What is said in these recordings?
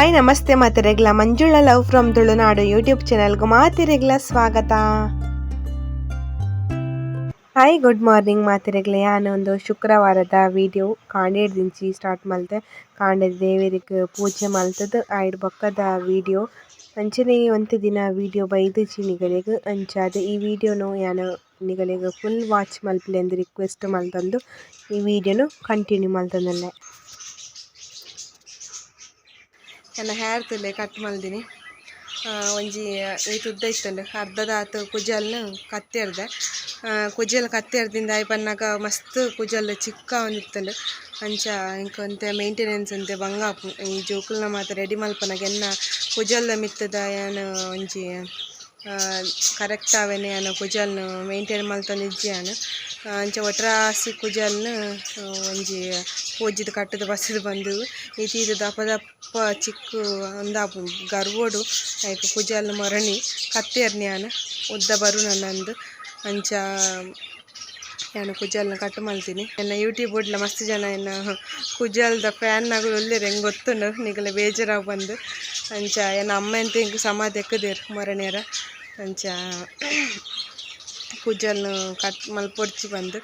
Hi ನಮಸ್ತೆ ಮಾತಿರೆಗ್ಲ Manjula love from Tulunadu YouTube ಚಾನಲ್ಗೂ ಮಾತಿರೆಗ್ಲ ಸ್ವಾಗತ. ಹಾಯ್ ಗುಡ್ ಮಾರ್ನಿಂಗ್ ಮಾತಿರೆಗ್ಲ. ಒಂದು ಶುಕ್ರವಾರದ ವಿಡಿಯೋ ಕಾಂಡೇಡ್ ದಿಂಚಿ ಸ್ಟಾರ್ಟ್ ಮಲ್ತೆ ಕಾಂಡೇದ ದೇವೇರಿಗೆ ಪೂಜೆ ಮಲ್ತದ್ದು ಆಯ್ಡ್ ಬೊಕ್ಕದ ವಿಡಿಯೋ ಅಂಚನೆ ಒಂತೆ ದಿನ ವಿಡಿಯೋ ಬೈದಿಚ್ಚಿ ನಿಗಳಿಗೆ ಅಂಚಾದ ಈ ವಿಡಿಯೋನು ಯಾನು ನಿಗಳಿಗೆ ಫುಲ್ ವಾಚ್ ಮಲ್ಪಲೆ ಎಂದು ರಿಕ್ವೆಸ್ಟ್ ಮಲ್ತಂದು ಈ ವಿಡಿಯೋನು ಕಂಟಿನ್ಯೂ ಮಲ್ತಂದಲ್ಲೇ. ನನ್ನ ಹೇರ್ ತುಲೆ ಕಟ್ ಮಲ್ದಿನಿ ಒಂಜಿ ಈತು ಉದ್ದ ಇತ್ತಂಡು ಅರ್ಧದಾತು ಕುಜಲ್ನ ಕತ್ತೆರ್ದೆ ಕುಜಲ್ ಕತ್ತೆರ್ದಿಂದ ಆಯ್ ಪನ್ನಾಗ ಮಸ್ತ್ ಕುಜಲ್ ಚಿಕ್ಕ ಒಂದಿತ್ತಂಡು ಅಂಚ ಇಂಕ ಒಂತೆ ಮೇಂಟೆನೆನ್ಸ್ ಅಂತೆ ಬಂಗಾಪು ಈ ಜೋಕುಲ್ನ ಮಾತ ರೆಡಿ ಮಲ್ಪನಾಗ ಎನ್ನ ಕುಜಲ್ ಮಿತ್ತದ ಏನು ಒಂಜಿ ಕರೆಕ್ಟ್ ಆವೇನೆ ಅನ್ನ ಕುಜಲ್ನ ಮೇಂಟೈನ್ ಮಲ್ತೊಂದು ಇಜ್ಜಿಯಾನು ಅಂಚ ಒಟ್ರಾಸಿ ಕುಜಲ್ನ ಒಂಜಿ ಪೂಜಿದ ಕಟ್ಟದ ಬಸ್ಸದು ಬಂದು ಇತೀದು ದಪ್ಪ ದಪ್ಪ ಚಿಕ್ಕು ಅಂದಾಪು ಗರ್ವೋಡು ಆಯ್ತು ಕುಜಲ್ನ ಮೊರಣಿ ಕತ್ತೇರ್ನಿ ಆನ ಉದ್ದ ಬರು ನನ್ನಂದು ಅಂಚ ನಾನು ಕುಜಲ್ನ ಕಟ್ ಮಲ್ತೀನಿ. ಎನ್ನ ಯೂಟ್ಯೂಬ್ ಒಡ್ಲ ಮಸ್ತ್ ಜನ ಎನ್ನ ಕುಜಲ್ದ ಫ್ಯಾನ್ನಾಗ ಒಳ್ಳೆರು ಹೆಂಗೆ ಗೊತ್ತುಂಡು ನಿಗಲೆ ಬೇಜಾರಾಗಿ ಬಂದು ಅಂಚ ಎನ್ನ ಅಮ್ಮ ಅಂತ ಹಿಂಗೆ ಸಮಾಧಿ ಎಕ್ಕದೇರು ಮೊರಣೆಯರ ಅಂಚ ಕುಜಲ್ನ ಕಟ್ ಮಲ್ಪೊಡ್ಚಿ ಬಂದು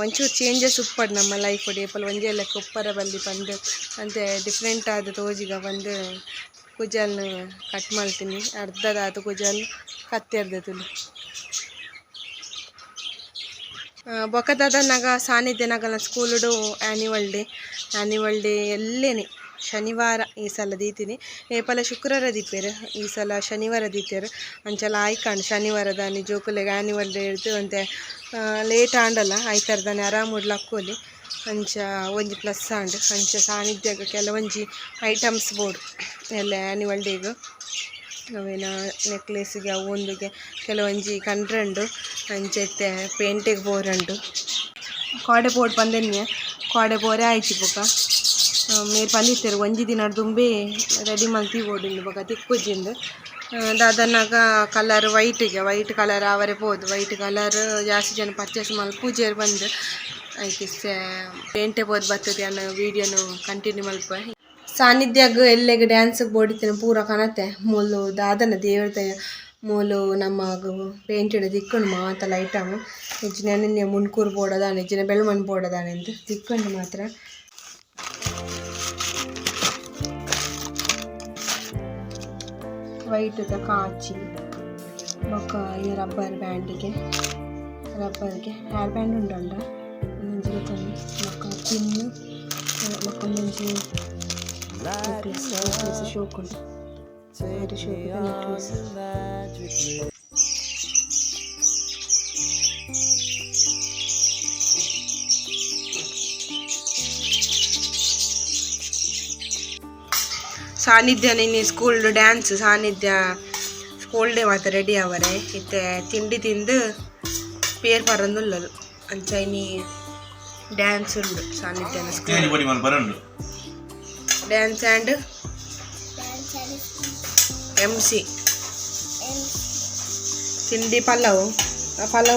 ಒಂಚೂರು ಚೇಂಜಸ್ ಉಪ್ಪಡು ನಮ್ಮ ಲೈಫ್ ಒಡಿ ಏಪಲ್ ಒಂಜೇ ಲೆಕ್ಕ ಉಪ್ಪರ ಬಲ್ಲಿ ಬಂದು ಅಂತೆ ಡಿಫ್ರೆಂಟ್ ಆದ ತೋಜಿಗ ಬಂದು ಕುಜಲ್ನ ಕಟ್ ಮಲ್ತೀನಿ. ಅರ್ಧದಾತು ಕುಜಲ್ ಕತ್ತೆರ್ದೆ ತುಳು ಬೊಕ್ಕದಾದ ನಗ ಸಾನ್ನಿಧ್ಯ ನಗಲ ಸ್ಕೂಲುಡು ಆ್ಯನ್ಯುವಲ್ ಡೇ ಎಲ್ಲೇನೆ ಶನಿವಾರ ಈ ಸಲ ದೀತೀನಿ. ಏಪಲ ಶುಕ್ರವಾರ ದೀಪೇರು ಈ ಸಲ ಶನಿವಾರ ದೀತೇರು ಅಂಚಲ ಆಯ್ಕಾಂಡು ಶನಿವಾರದಾನಿ ಜೋಕುಲೆಗೆ ಆ್ಯನ್ಯುವಲ್ ಡೇ ಇಡ್ದು ಅಂತೆ ಲೇಟ್ ಆಂಡಲ್ಲ ಆಯ್ತಾರ್ದಾನೆ ಆರಾಮುಡ್ ಲಕ್ಕೋಲಿ ಅಂಚ ಒಂಜಿ ಪ್ಲಸ್ ಆಂಡು ಅಂಚ ಸಾನ್ನಿಧ್ಯಗ ಕೆಲವೊಂಜಿ ಐಟಮ್ಸ್ ಬೋಡು ಎಲ್ಲ ಆ್ಯನ್ಯುವಲ್ ಡೇಗು ಅವೇನ ನೆಕ್ಲೆಸ್ಗೆ ಅವೊಂದುಗೆ ಕೆಲವೊಂಜಿ ಕಂಡ್ರಂಡು ಅಂಚೆತ್ತೆ ಪೇಂಟೆಗೆ ಬೋರಂಡು ಕೋಡೆ ಬೋರ್ಡ್ ಪಂದೆನ್ನೆ ಕೋಡೆ ಬೋರೆ ಆಯ್ತು ಬೊಕ ಮೇಲ್ ಪಂದಿತ್ತೇರು ಒಂಜಿ ದಿನ ದುಂಬೆ ರೆಡಿ ಮಲ್ತಿ ಬೋಡು ಬೊಕ ತಿಕ್ಕುಜಿಂದು ದಾದನಾಗ ಕಲರ್ ವೈಟ್ ಕಲರ್ ಆವರೆ ಪೋದು ವೈಟ್ ಕಲರ್ ಜಾಸ್ತಿ ಜನ ಪರ್ಚೇಸ್ ಪೂಜೆರು ಬಂದು ಆಯ್ತು ಪೇಂಟೆ ಬೋದು ಬರ್ತದೆ ಅನ್ನೋ ವೀಡಿಯೋನು ಕಂಟಿನ್ಯೂ ಮಲ್ಪ. ಸಾನ್ನಿಧ್ಯಾಗ ಎಲ್ಲೆಗೆ ಡ್ಯಾನ್ಸಿಗೆ ಬೋಡಿತ್ತೇನೆ ಪೂರ ಕನತೆ ಮೂಲು ದಾದನ ದೇವ್ರದ ಮೂಲು ನಮ್ಮ ಪೇಂಟೆಡ್ ದಿಕ್ಕೊಂಡು ಮಾತ ಲೈಟಾಮು ಹೆಚ್ಚಿನ ನೆನ್ನೆ ಮುನ್ಕೂರು ಬೋಡದಾನೆ ಹೆಚ್ಚಿನ ಬೆಳ್ಮಣ್ ಬೋಡದಾನೆ ಅಂತ ದಿಕ್ಕೊಂಡು ಮಾತ್ರ ವೈಟದ ಕಾಚಿ ಬೊಕ್ಕ ಈ ರಬ್ಬರ್ಗೆ ಹೇರ್ ಬ್ಯಾಂಡ್ ಉಂಡಲ್ಲ ಒಂದೊಂದು ತಂದು ಬೊಕ್ಕ ಪಿನ್ನು ಬೊಕ್ಕ ಒಂದೊಂದು ನೆಕ್ಲೆಸ್ ಶೋಕುಂಡು ಒಂದು ಶೋಕದ ನೆಕ್ಲೆಸ್ ಸಾನ್ನಿಧ್ಯ ನಿನ್ನೆ ಸ್ಕೂಲ್ ಡ್ಯಾನ್ಸ್ ಸಾನ್ನಿಧ್ಯ ಸ್ಕೂಲ್ ಡೇ ಮಾತ್ರ ರೆಡಿ ಅವರೇ ಇತ್ತೆ ತಿಂಡಿ ತಿಂದು ಪೇರ್ ಪರಂದುಲ್ಲದು ಅಂಚ ಇನಿ ಡ್ಯಾನ್ಸ್ ಉಂಡು ಸಾನ್ನಿಧ್ಯನ ಸ್ಕೂಲ್ ಡ್ಯಾನ್ಸ್ ಆ್ಯಂಡ್ MC ತಿಂಡಿ ಪಲಾವ್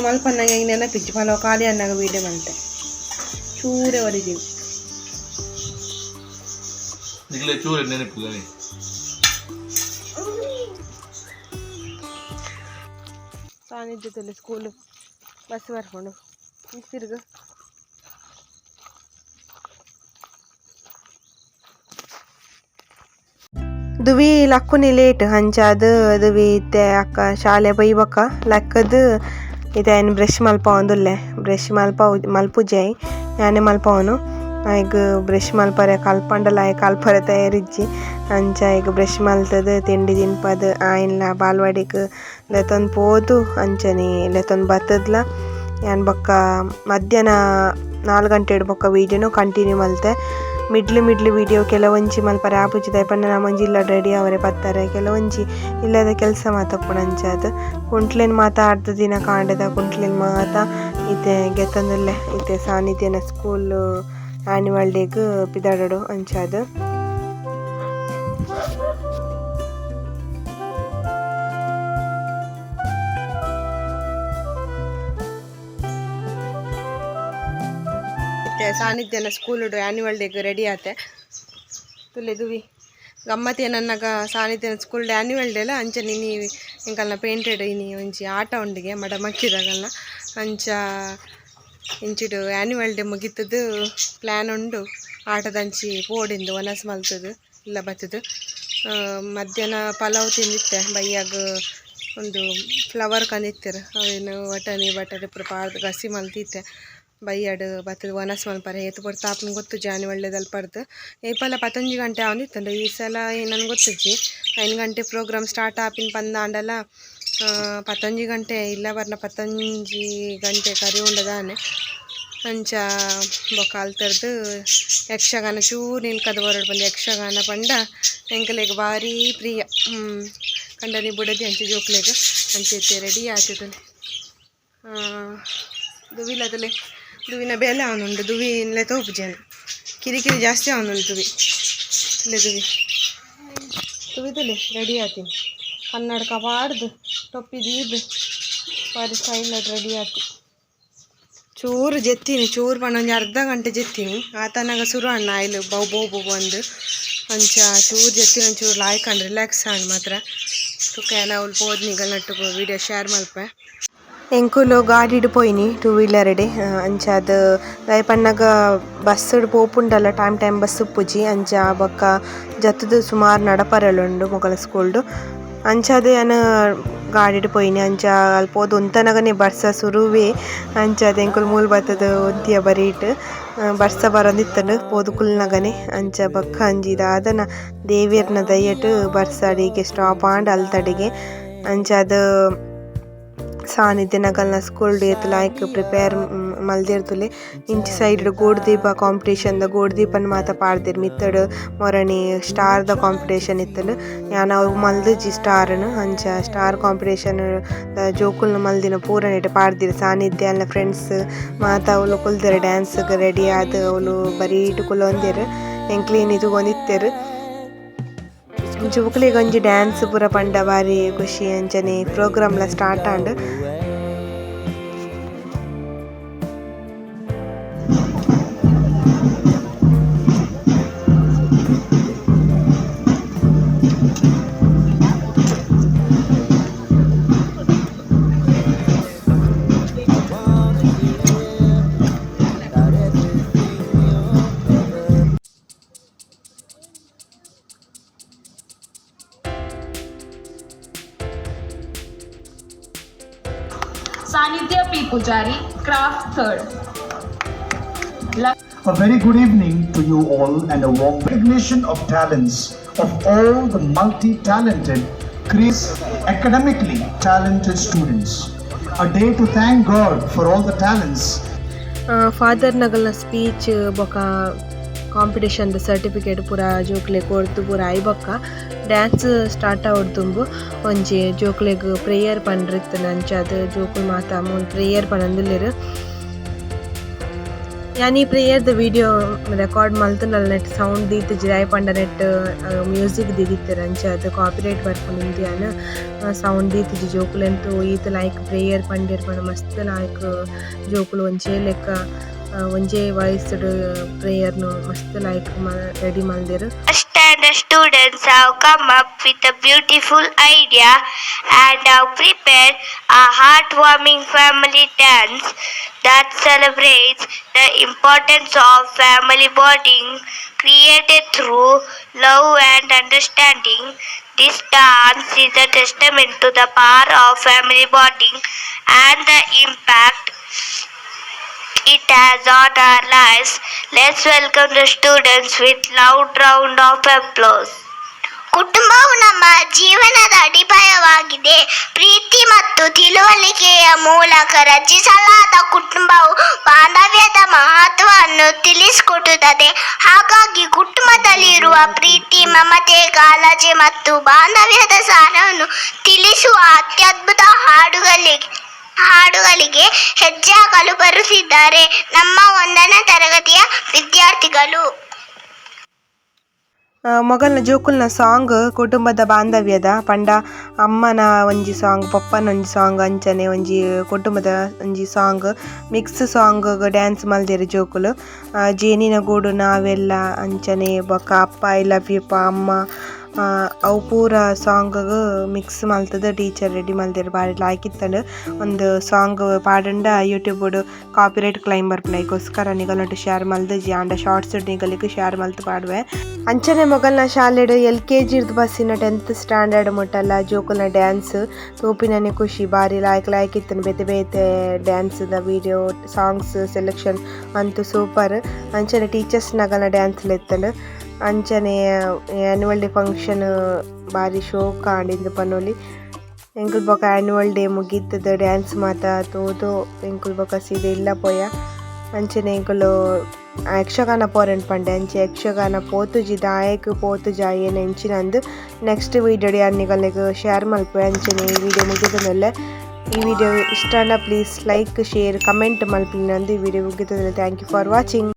ಮಲ್ಪನ್ನಾಗ ಹಿಂಗೆ ನೆನಪಿಚ್ಚು ಪಲಾವ್ ಖಾಲಿ ಅನ್ನಾಗ ವೀಡಿಯೋ ಮಲ್ತೆ ಚೂರೇ ಹೊರಿದೀವಿ ಸಾನ್ನಿಧ್ಯದಲ್ಲಿ ಸ್ಕೂಲು ಬಸ್ ಬರ್ಕೊಂಡು ತಿರ್ಗು ದುವಿ ಲಕ್ಕುನಿ ಲೇಟ್ ಹಂಚಾದು ದುವಿ ಇತ್ತೆ ಅಕ್ಕ ಶಾಲೆ ಬೈಬಕ್ಕ ಲಕ್ಕದು ಇದೇನು ಬ್ರಷ್ ಮಲ್ಪವೊಂದುಲ್ಲೆ ಬ್ರಷ್ ಮಲ್ಪುಜೈ ಯಾನೆ ಮಲ್ಪವನು ಈಗ ಬ್ರಷ್ ಮಲ್ಪರೆ ಕಲ್ಪಂಡಲ ಕಲ್ಪರೆ ತಯಾರಿಜ್ಜಿ ಅಂಚ ಈಗ ಬ್ರಷ್ ಮಲ್ತದು ತಿಂಡಿ ತಿನ್ಪದು ಆಯಿನ್ಲ ಬಾಲ್ವಾಡಿಗೆ ಲೆತೊಂದು ಪೋದು ಅಂಚನೆ ಲೆತೊಂದು ಬತ್ತದ್ಲ ಯಾನ್ ಬೊಕ್ಕ ಮಧ್ಯಾಹ್ನ 4 ಗಂಟೆ ಬೊಕ್ಕ ವೀಡಿಯೋನು ಕಂಟಿನ್ಯೂ ಮಲ್ತೆ ಮಿಡ್ಲಿ ವೀಡಿಯೋ ಕೆಲವೊಂಜಿ ಮಲ್ಪರೆ ಆಪುಜಿದ ಪಂಡ ನಮ್ಮಂಜಿ ಇಲ್ಲ ರೆಡಿ ಅವರೇ ಬತ್ತಾರೆ ಕೆಲವೊಂಜಿ ಇಲ್ಲದ ಕೆಲಸ ಮಾತಪ್ಪುಡು ಅಂಚಾದ ಕುಂಟ್ಲೇನು ಮಾತಾಡ್ದ ದಿನ ಕಾಂಡದ ಕುಂಟ್ಲೇನು ಮಾತ ಇತ್ತೆ ಗೆತ್ತಂದುಲ್ಲೆ ಇತ್ತೆ ಸಾನ್ನಿಧ್ಯನ ಸ್ಕೂಲ್ ಆ್ಯನ್ಯುವಲ್ ಡೇಗೆ ಪಿದಾಡೋಡು ಅಂಚಾದ ಸಾನ್ನಿಧ್ಯನ ಸ್ಕೂಲ್ ಆ್ಯನ್ಯುವಲ್ ಡೇಗೆ ರೆಡಿ ಆತೆ ತುಲೆ ದುವಿ ಗಮ್ಮತ್ ಏನನ್ನಾಗ ಸಾನಿಧ್ಯ ಸ್ಕೂಲ್ ಆ್ಯನ್ಯುವಲ್ ಡೇ ಅಲ್ಲ ಅಂಚ ನೀನು ಇಂಕಲ್ನ ಪೇಂಟೆಡ್ ಇನಿ ಒಂಜಿ ಆಟ ಉಂಡಿಗೆ ಮಡ ಮಕ್ಕಿದಾಗಲ್ನ ಅಂಚ ಇಂಚಿಡು ಆ್ಯನ್ಯುವಲ್ ಡೇ ಮುಗಿತದು ಪ್ಲ್ಯಾನ್ ಉಂಡು ಆಟದಂಚಿ ಪೋಡಿಂದು ವನಸ್ ಮಲ್ತದು ಇಲ್ಲ ಬತ್ತದು ಮಧ್ಯಾಹ್ನ ಪಲಾವ್ ತಿಂದಿತ್ತೆ ಬೈಯಾಗ ಒಂದು ಫ್ಲವರ್ ಕಂದಿತ್ತಾರೆ ಅವೇನು ವಟಣಿ ಬಟಾಟೆ ಪೂರ ಪಾಡ್ದು ಗಸಿ ಮಲ್ತಿತ್ತೆ ಬೈಯಡ್ ಬತ್ತದ ವನಸ್ ಮಲ್ಪರೆ ಏತು ಪಡ್ತು ತಾಪನ ಗೊತ್ತು ಜಾನಿ ಒಳ್ಳೆದಲ್ಲಿ ಪಡ್ದು ಏಪಲ್ಲ 11 ಗಂಟೆ ಅವನಿತ್ತಂಡ ಈ ಸಲ ನನಗೆ ಗೊತ್ತಿಜ್ಜಿ 9 ಗಂಟೆ ಪ್ರೋಗ್ರಾಮ್ ಸ್ಟಾರ್ಟ್ ಆಪಿನ ಪಂದಾಂಡಲ 11 ಗಂಟೆ ಇಲ್ಲ ಬರ್ನ 11 ಗಂಟೆ ಕರಿ ಉಂಡದಾನೆ ಅಂಚ ಬೊಕ್ಕ ಅಲ್ತರ್ದು ಯಕ್ಷಗಾನ ಚೂರು ನಿಲ್ಕದ ಹೊರಡು ಬಂದು ಯಕ್ಷಗಾನ ಪಂಡ ಎಂಕಲೆಗ್ ಭಾರಿ ಪ್ರಿಯ ಕಂಡನಿ ಬುಡದಿ ಅಂಚೆ ಜೋಕ್ಲೆಗ್ ಅಂಚೆ ರೆಡಿ ಆತದಲೆ ದುವಿಲದಲೆ ದುವಿನ ಬೆಲೆ ಅವನುಂಡು ದುವಿ ಇನ್ಲೆ ತೋಪು ಜನ ಕಿರಿಕಿರಿ ಜಾಸ್ತಿ ಅವನುಂಡು ದುವಿ ಇಲ್ಲೇ ದುವಿದಲೆ ರೆಡಿ ಆತೀನಿ ಕನ್ನಡಕ ಪಾಡ್ದು ಟೊಪ್ಪಿ ದೀದು ಬಾರಿ ಸ್ಟೈಲ್ ರೆಡಿ ಆತಿ ಚೂರು ಜೆತ್ತೀನಿ ಚೂರು ಪಂಡ ಒಂಜಿ ಅರ್ಧ ಗಂಟೆ ಜೆತ್ತೀನಿ ಆತನಾಗ ಸುರು ಅಣ್ಣ ಆಯ್ಲು ಬೌ ಬೌ ಬೌ ಅಂದು ಅಂಚ ಚೂರು ಜೆತ್ತೀನಿ ಒಂಚೂರು ಲಾಯ್ಕಂಡು ರಿಲ್ಯಾಕ್ಸ್ ಆಂಡ್ ಮಾತ್ರ ತುಕೇನ ಅವ್ಲು ಪೋದ್ನಿಗಳು ನಟ್ಟು ವೀಡಿಯೋ ಶೇರ್ ಮಲ್ಪೆ ಎಂಕುಲು ಗಾಡಿಡು ಪೋಯಿನಿ 2 ವೀಲರ್ಡೆ ಅಂಚ ಅದು ದಾಯ್ ಪನ್ನಗ ಬಸ್ಸುಡು ಪೋಪುಂಡಲ್ಲ ಟೈಮ್ ಬಸ್ ಉಪ್ಪುಜಿ ಅಂಚ ಬೊಕ್ಕ ಜತ್ತದು ಸುಮಾರು ನಡಪರಲುಂಡು ಮೊಗಲ ಸ್ಕೂಲ್ಡು ಅಂಚಾದೆ ನಾನು ಗಾಡಿಡು ಪೋಯಿನಿ ಅಂಚ ಅಲ್ಲಿ ಪೋದು ಉಂತನಗನೆ ಬರ್ಸ ಸುರುವೆ ಅಂಚಾದ ಎಂಕುಲು ಮೂಲು ಬತ್ತದ ಒಂತಿಯ ಬರೀಟ್ ಬರ್ಸ ಬರೋದಿತ್ತಂಡು ಪೋದು ಕುಲ್ನಗನೆ ಅಂಚ ಬಕ್ಕ ಅಂಜಿದ ಅದನ ದೇವಿಯರ್ನ ದಯ್ಯಟ್ ಬರ್ಸ ಅಡಿಗೆ ಸ್ಟಾಪ್ ಆಂಡ್ ಅಲ್ತಡಿಗೆ ಅಂಚಾದ ಸಾನಿಧ್ಯ ನಗಲ್ನ ಸ್ಕೂಲ್ ಡೇ ಲಾಯ್ಕ್ ಪ್ರಿಪೇರ್ ಮಲ್ದಿರ್ತುಲೆ ಇಂಚಿ ಸೈಡ್ ಗೋಡ್ದೀಪ ಕಾಂಪಿಟೇಷನ್ದ ಗೋಡ್ದೀಪನ್ ಮಾತ ಪಾಡ್ದಿರು ಮಿತ್ತಡ್ ಮೊರಣಿ ಸ್ಟಾರ್ದ ಕಾಂಪಿಟೇಷನ್ ಇತ್ತಲು ಯಾನ ಅವು ಮಲ್ದಿಜಿ ಸ್ಟಾರ್ನ್ ಅಂಚ ಸ್ಟಾರ್ ಕಾಂಪಿಟೇಷನ್ ಜೋಕುಲ್ನ ಮಲ್ದಿನ ಪೂರನೆಟ್ ಪಾಡ್ದಿರು ಸಾನಿಧ್ಯ ಅಲ್ನ ಫ್ರೆಂಡ್ಸ್ ಮಾತ ಅವಳು ಕುಲ್ದೆರು ಡ್ಯಾನ್ಸ್ಗೆ ರೆಡಿ ಆದ ಅವಳು ಬರೀಟ್ ಕುಲೊಂದೆರು ಎಂಕ್ಲೀನ್ ಇದು ಒಂದಿತ್ತೆರು ಜೋಕುಲಿಗೆ ಒಂಜಿ ಡ್ಯಾನ್ಸ್ ಪೂರ ಪಂಡ ಬಾರಿ ಖುಷಿ ಅಂಚನೆ ಪ್ರೋಗ್ರಾಮ್ಲ start and Sanidhya P. Pujari, Craft 3rd. A very good evening to you all and a warm recognition of talents of all the multi-talented, academically talented students. A day to thank God for all the talents. Father ನಗಲ್ನ speech ಬೊಕ ಕಾಂಪಿಟೇಷನ್ದ certificate ಪೂರ ಜೋಕ್ಲೆ ಕೊರ್ದು ಪೂರ ಐಬೊಕ್ಕ dance start ಆವಡ್ದುಂಬು ಒಂಜಿ ಜೋಕ್ಲೆಗ್ prayer ಪಂಡ್ರಿತ್ತು ಅಂಚಾದ್ ಜೋಕುಲು ಮಾತ ಮೂಲು ಪ್ರೇಯರ್ ಪನೊಂದುಲ್ಲೆರ್ ಯಾನಿ ಪ್ರೇಯರ್ದ ವಿಡಿಯೋ ರೆಕಾರ್ಡ್ ಮಲ್ತುನಲ್ ನೆಟ್ ಸೌಂಡ್ ದೀತ್ ಜಿರಾಯ್ ಪಂಡ ನೆಟ್ ಮ್ಯೂಸಿಕ್ ದಿದಿತ್ತೆರ್ ಅಂಚಾದ್ ಕಾಪಿರೈಟ್ ಬರ್ಪುಂಡು ಇಂದಿಯಾನ್ ಸೌಂಡ್ ದೀತಿಜಿ ಜೋಕುಲೆಂತು ಈತ್ ಲೈಕ್ ಪ್ರೇಯರ್ ಪಂಡೆರ್ ಪಂಡ ಮಸ್ತ್ ಲೈಕ್ ಜೋಕುಲು ಒಂಜೇ ಲೆಕ್ಕ ಒಂಜೇ ವಾಯ್ಸ್ಡ್ ಪ್ರೇಯರ್ನು ಮಸ್ತ್ ಲೈಕ್ ರೆಡಿ ಮಲ್ದೆರ್ And the students have come up with a beautiful idea and have prepared a heartwarming family dance that celebrates the importance of family bonding created through love and understanding. This dance is a testament to the power of family bonding and the impact it has on our lives. Let's welcome the students with loud round of applause. ಕುಟುಂಬವು ನಮ್ಮ ಜೀವನದ ಅಡಿಪಾಯವಾಗಿದೆ. ಪ್ರೀತಿ ಮತ್ತು ತಿಳುವಳಿಕೆಯ ಮೂಲಕ ರಚಿಸಲಾದ ಕುಟುಂಬವು ಬಾಂಧವ್ಯದ ಮಹತ್ವವನ್ನು ತಿಳಿಸಿಕೊಡುತ್ತದೆ. ಹಾಗಾಗಿ ಕುಟುಂಬದಲ್ಲಿ ಇರುವ ಪ್ರೀತಿ, ಮಮತೆ, ಕಾಳಜಿ ಮತ್ತು ಬಾಂಧವ್ಯದ ಸಾರವನ್ನು ತಿಳಿಸುವ ಅತ್ಯದ್ಭುತ ಹಾಡುಗಳಿಗೆ ಹೆಜ್ಜೆ ಹಾಕಲು ಬರುತ್ತಿದ್ದಾರೆ ನಮ್ಮ 1ನೇ ತರಗತಿಯ ವಿದ್ಯಾರ್ಥಿಗಳು. ಮೊಗಲ್ನ ಜೋಕುಲ್ನ ಸಾಂಗ್ ಕುಟುಂಬದ ಬಾಂಧವ್ಯದ ಪಂಡ ಅಮ್ಮನ ಒಂಜಿ ಸಾಂಗ್ ಪಪ್ಪನ ಒಂಜಿ ಸಾಂಗ್ ಅಂಚನೆ ಒಂಜಿ ಕುಟುಂಬದ ಒಂಜಿ ಸಾಂಗ್ ಮಿಕ್ಸ್ ಸಾಂಗ್ ಡ್ಯಾನ್ಸ್ ಮಲ್ದೆರ್ ಜೋಕುಲು ಜೇನಿನ ಗೂಡು ನಾವೆಲ್ಲ ಅಂಚನೆ ಬೊಕ ಅಪ್ಪ ಐ ಲವ್ ಯು ಪ ಅಮ್ಮ ಅವು ಪೂರ ಸಾಂಗ್ ಮಿಕ್ಸ್ ಮಲ್ತದ ಟೀಚರ್ ರೆಡಿ ಮಲ್ದೆರ್ ಬಾರಿ ಲಾಯ್ಕಿತ್ತಂಡು ಒಂದು ಸಾಂಗ್ ಪಾಡಂಡ ಯೂಟ್ಯೂಬ್ ಕಾಪಿರೈಟ್ ಕ್ಲೈಮ್ ಬರ್ಪುನೈಗೋಸ್ಕರ ನಿಗಲೊಟ್ಟು ಶೇರ್ ಮಲ್ದಜಿ ಆಂಡ ಶಾರ್ಟ್ಸ್ ನಿಗಲಿಗೆ ಶೇರ್ ಮಲ್ತು ಪಾಡುವೆ ಅಂಚನೆ ಮೊಗಲ್ನ ಶಾಲೆಡ್ LKG ಬಸ್ಸಿನ 10th ಸ್ಟ್ಯಾಂಡರ್ಡ್ ಮುಟ್ಟಲ್ಲ ಜೋಕುಲ್ನ ಡ್ಯಾನ್ಸ್ ತೋಪಿನನೆ ಖುಷಿ ಬಾರಿ ಲಾಯ್ಕಿತ್ತನು ಬೇತೆ ಬೇತೆ ಡ್ಯಾನ್ಸ್ದ ವಿಡಿಯೋ ಸಾಂಗ್ಸ್ ಸೆಲೆಕ್ಷನ್ ಅಂತೂ ಸೂಪರ್ ಅಂಚನೆ ಟೀಚರ್ಸ್ ನಗಲ್ನ ಡ್ಯಾನ್ಸ್ ಲೆತ್ತಂಡು ಅಂಚನೆ ಆ್ಯನ್ಯುವಲ್ ಡೇ ಫಂಕ್ಷನ್ ಬಾರಿ ಶೋಕ ಆಂಡಿಂದು ಪನೊಲಿ ಎಂಕುಲ್ ಬೊಕ ಆ್ಯನ್ಯುವಲ್ ಡೇ ಮುಗೀತದ ಡ್ಯಾನ್ಸ್ ಮಾತ ತೋದು ಎಂಕುಲ್ ಬೊಕ ಸೀದೆ ಇಲ್ಲ ಪೋಯ ಅಂಚನೆ ಎಂಕುಲು ಯಕ್ಷಗಾನ ಪೋರೆಂಟ್ ಪಂಡೆ ಅಂಚೆ ಯಕ್ಷಗಾನ ಪೋತುಜಿ ದಾಯಕ್ ಪೋತುಜಿ ಆಯೇನ ಎಂಚಿನಂದು ನೆಕ್ಸ್ಟ್ ವೀಡಿಯೋ ಅನ್ನಿಗಲ್ನಿಗೆ ಶೇರ್ ಮಲ್ಪೆ ಅಂಚನೆ ಈ ವಿಡಿಯೋ ಮುಗಿದನಲ್ಲ ಈ ವಿಡಿಯೋ ಇಷ್ಟ ಪ್ಲೀಸ್ ಲೈಕ್ ಶೇರ್ ಕಮೆಂಟ್ ಮಲ್ಪಿನಂದು ಈ ವಿಡಿಯೋ ಮುಗಿದನಲ್ಲ ಥ್ಯಾಂಕ್ ಯು ಫಾರ್ ವಾಚಿಂಗ್.